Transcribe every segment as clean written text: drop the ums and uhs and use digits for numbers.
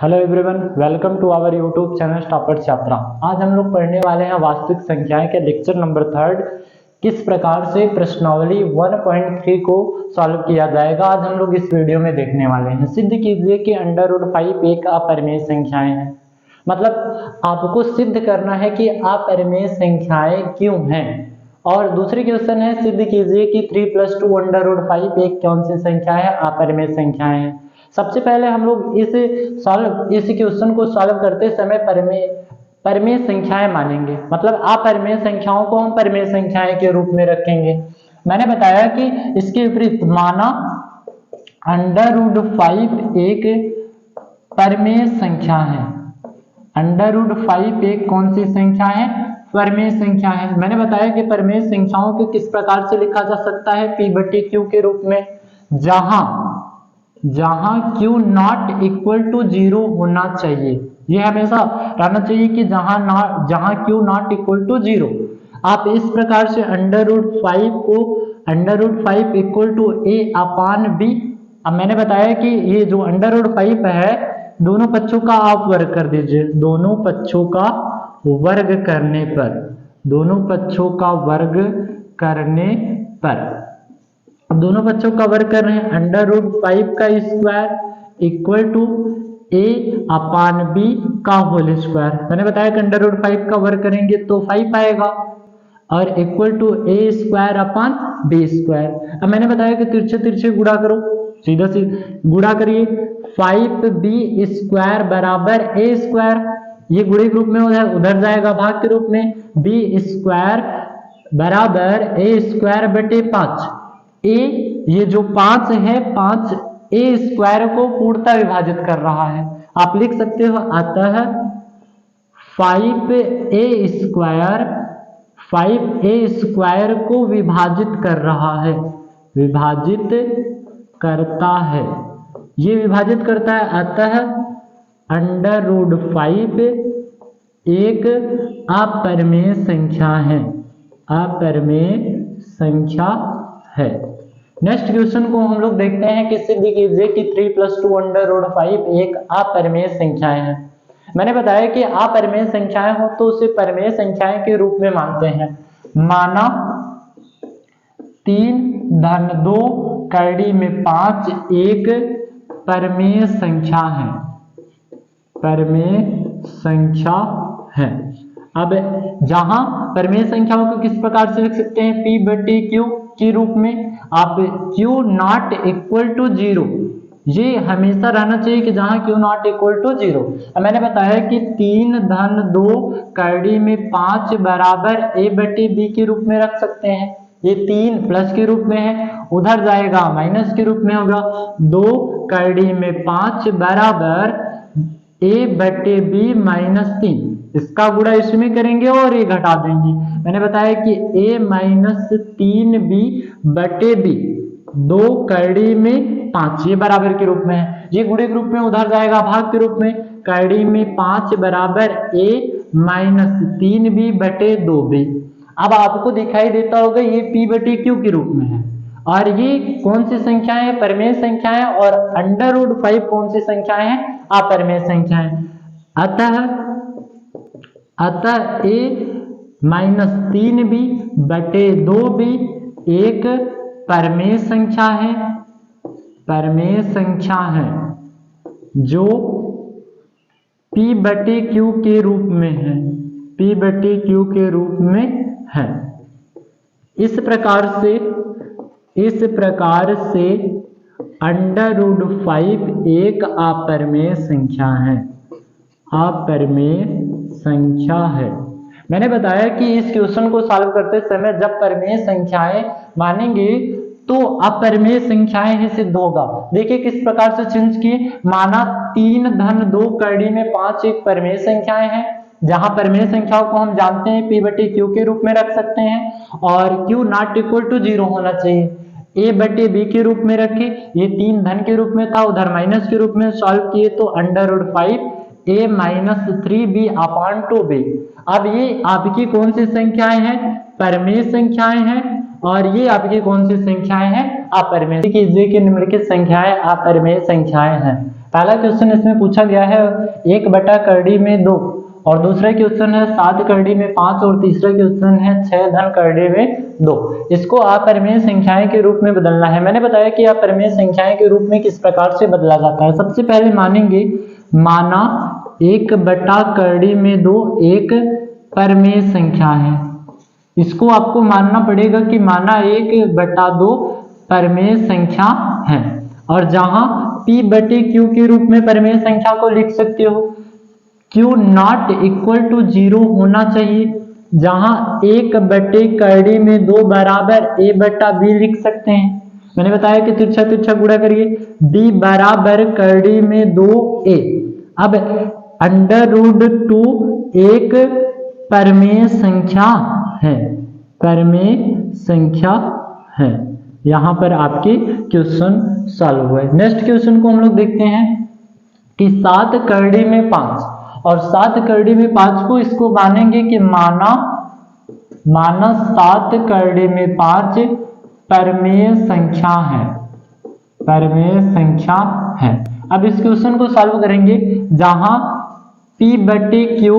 Hello everyone, welcome to our YouTube channel topper Chhatra. आज हम लोग पढ़ने वाले हैं वास्तविक संख्याएं के लेक्चर नंबर 3। किस प्रकार से प्रश्नावली 1.3 को सॉल्व किया जाएगा, आज हम लोग इस वीडियो में देखने वाले हैं। सिद्ध कीजिए कि √5 एक अपरिमेय संख्याएं हैं। मतलब आपको सिद्ध करना है कि अपरिमेय संख्याएं क्यों हैं। और दूसरी क्वेश्चन है, सिद्ध कीजिए कि 3 + 2 √5 एक कौन सी संख्या है, अपरिमेय संख्याएं हैं। सबसे पहले हम लोग इस क्वेश्चन को सॉल्व करते समय परिमेय संख्याएं मानेंगे। मतलब अपरिमेय संख्याओं को हम परिमेय संख्याएं के रूप में रखेंगे। मैंने बताया कि इसके विपरीत माना √5 एक परिमेय संख्या है। √5 एक कौन सी संख्या है, परिमेय संख्या है। मैंने बताया कि परिमेय संख्याओं को किस प्रकार से लिखा जा सकता है, P/Q के रूप में, जहां Q नॉट इक्वल टू 0 होना चाहिए। यह हमेशा रहना चाहिए कि जहां Q नॉट इक्वल टू 0। आप इस प्रकार से √5 को √5 इक्वल टू a/b। अब मैंने बताया कि ये जो √5 है, दोनों पक्षों का आप वर्ग कर दीजिए। दोनों पक्षों का वर्ग करने पर दोनों पक्षों का वर्ग कर रहे हैं। √5 का स्क्वायर इक्वल टू a/b का होल स्क्वायर। मैंने बताया कि √5 का वर्ग करेंगे तो 5 आएगा और इक्वल टू a²/b²। अब मैंने बताया कि तिरछे गुणा करो, सीधा गुणा करिए। 5b² बराबर a²। ये गुणे के रूप में उधर जाएगा भाग के रूप में। b² बराबर a²/5। ये जो 5 है, 5 a² को पूर्णतः विभाजित कर रहा है। आप लिख सकते हो अतः 5a² को विभाजित कर रहा है, विभाजित करता है। ये विभाजित करता है, अतः √5 एक अपरिमेय संख्या है, अपरिमेय संख्या है। नेक्स्ट क्वेश्चन को हम लोग देखते हैं कि सिद्ध कीजिए कि 3 + 2 √5 एक अपरिमेय संख्याएं हैं। मैंने बताया कि अपरिमेय संख्याएं हो तो उसे परिमेय संख्याएं के रूप में मानते हैं। माना 3 धन 2 कड़ी में 5 एक परिमेय संख्या है, परिमेय संख्या है। अब जहां परिमेय संख्याओं को किस प्रकार से लिख सकते हैं, P/Q के रूप में। आप Q नॉट इक्वल टू 0, ये हमेशा रहना चाहिए कि जहां Q नॉट इक्वल टू 0। अब मैंने बताया कि 3 धन 2 कड़ी में 5 बराबर a/b के रूप में रख सकते हैं। ये 3 प्लस के रूप में है, उधर जाएगा माइनस के रूप में होगा। 2 कड़ी में 5 बराबर a/b - 3। इसका गुणा इसमें करेंगे और ये घटा देंगे। मैंने बताया कि a-3b/b 2 कड़ी में 5 ये बराबर के रूप में है। ये गुणे के रूप में उधर जाएगा भाग के रूप में। कड़ी में 5 बराबर a-3b/2b। अब आपको दिखाई देता होगा ये P/Q के रूप में है। और ये कौन सी संख्याएं हैं, परिमेय संख्याएं। और √5 कौन सी संख्याएं हैं, अपरिमेय संख्याएं। अतः a-3b/2b एक परिमेय संख्या है, परिमेय संख्या है जो P/Q के रूप में है, P/Q के रूप में है। इस प्रकार से √5 एक अपरिमेय संख्या है, अपरिमेय संख्या है। मैंने बताया कि इस क्वेश्चन को सॉल्व करते समय जब परिमेय संख्याएं मानेंगे तो अपरिमेय संख्याएं ही सिद्ध होगा। देखिए किस प्रकार से चेंज किए। माना 3 धन 2 कड़ी में 5 एक परिमेय संख्याएं हैं, जहां परिमेय संख्याओं को हम जानते हैं P/Q के रूप में रख सकते हैं और Q नॉट इक्वल टू 0 होना चाहिए। a/b के रूप में रखे, ये 3 धन के रूप में था, उधर माइनस के रूप में सॉल्व किए तो √5 a-3b/2b। अब ये आपकी कौन सी संख्याएं हैं, परिमेय संख्याएं हैं। और ये आपकी कौन सी संख्याएं हैं? अपरिमेय। कीजिए कि निम्नलिखित संख्याएं अपरिमेय संख्याएं हैं। पहला क्वेश्चन इसमें पूछा गया है 1/2 में 2 और दूसरा क्वेश्चन है 7 में 5 और तीसरा क्वेश्चन है 6 में 2। इसको अपरिमेय संख्याएं के रूप में बदलना है। मैंने बताया कि अपरिमेय संख्याएं के रूप में किस प्रकार से बदला जाता है। सबसे पहले मानेंगे, माना 1/2 में 2 एक परिमेय संख्या है। इसको आपको मानना पड़ेगा कि माना 1/2 परिमेय संख्या है। और जहां p/q के रूप में परिमेय संख्या को लिख सकते हो, q नॉट इक्वल टू 0 होना चाहिए। जहां 1/2 में 2 बराबर a/b लिख सकते हैं। मैंने बताया कि तिरछा तिरछा गुणा करिए, b बराबर कर्डी में 2a। अब √2 एक परिमेय संख्या है, परिमेय संख्या है। यहां पर आपके क्वेश्चन सॉल्व हुए। नेक्स्ट क्वेश्चन को हम लोग देखते हैं कि 7 में 5 और 7 में 5 को इसको मानेंगे कि माना 7 में 5 परिमेय संख्या है, परिमेय संख्या है। अब इस क्वेश्चन को सॉल्व करेंगे जहां p/q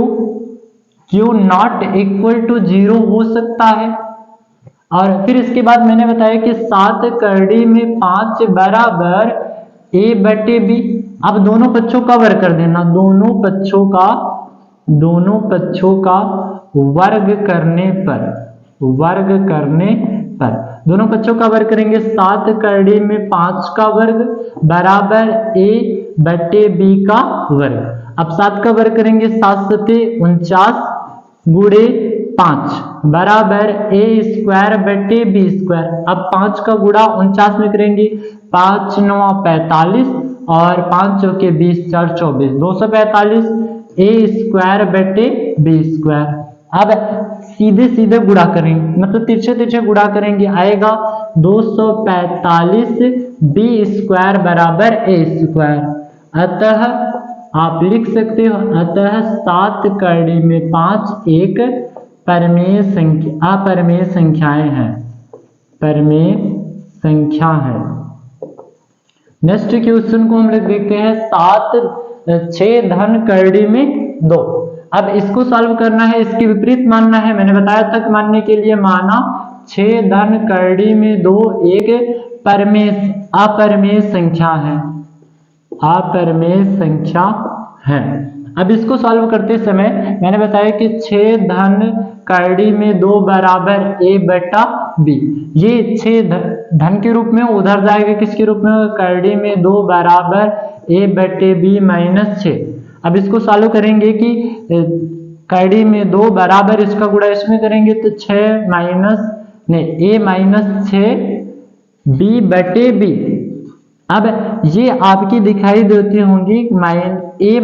नॉट इक्वल टू 0 हो सकता है। और फिर इसके बाद मैंने बताया कि 7 में 5 बराबर a/b। अब दोनों पक्षों का वर्ग कर देना, दोनों पक्षों का वर्ग करने पर दोनों पक्षों का वर्ग करेंगे। 7 में 5 का वर्ग बराबर a/b का वर्ग। अब 7 का वर्ग करेंगे, 7 सते 49 गुणे 5 बराबर a²/b²। अब 5 का गुणा 49 में करेंगे, 5 9 45 और 5 चौके 20 4 24 245 a²/b²। अब सीधे सीधे गुणा करेंगे, मतलब तिरछे तिरछे गुणा करेंगे, आएगा 245 b² बराबर a²। अतः आप लिख सकते हो, अतः 7 में 5 एक परिमेय संख्या, अपरिमेय संख्याएं हैं, परिमेय संख्या है। नेक्स्ट क्वेश्चन को हम लोग देखते हैं 6 में 2। अब इसको सॉल्व करना है, इसके विपरीत मानना है। मैंने बताया था कि मानने के लिए माना 6 में 2 एक अपरिमेय संख्या है, अपरिमेय संख्या है। अब इसको सॉल्व करते समय मैंने बताया कि 6 में 2 बराबर a/b। ये 6 धन के रूप में उधर जाएगा, किसके रूप में? कर्डी में 2 बराबर a/b - 6। अब इसको सॉल्व करेंगे कि कर्डी में 2 बराबर इसका गुणा इसमें करेंगे तो 6 - 6 b/b। अब ये आपकी दिखाई देती होंगी a -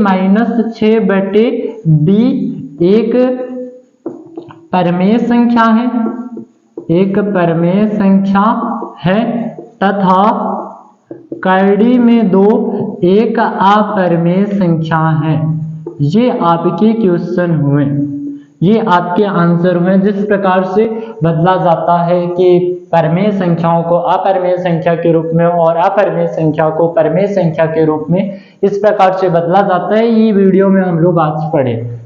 6/b एक परिमेय संख्या है, एक परिमेय संख्या है, तथा कर्डी में 2 एक अपरिमेय संख्या है। ये आपके क्वेश्चन हुए, ये आपके आंसर हुए। जिस प्रकार से बदला जाता है कि परिमेय संख्याओं को अपरिमेय संख्या के रूप में और अपरिमेय संख्या को परिमेय संख्या के रूप में, इस प्रकार से बदला जाता है। ये वीडियो में हम लोग आज पढ़े।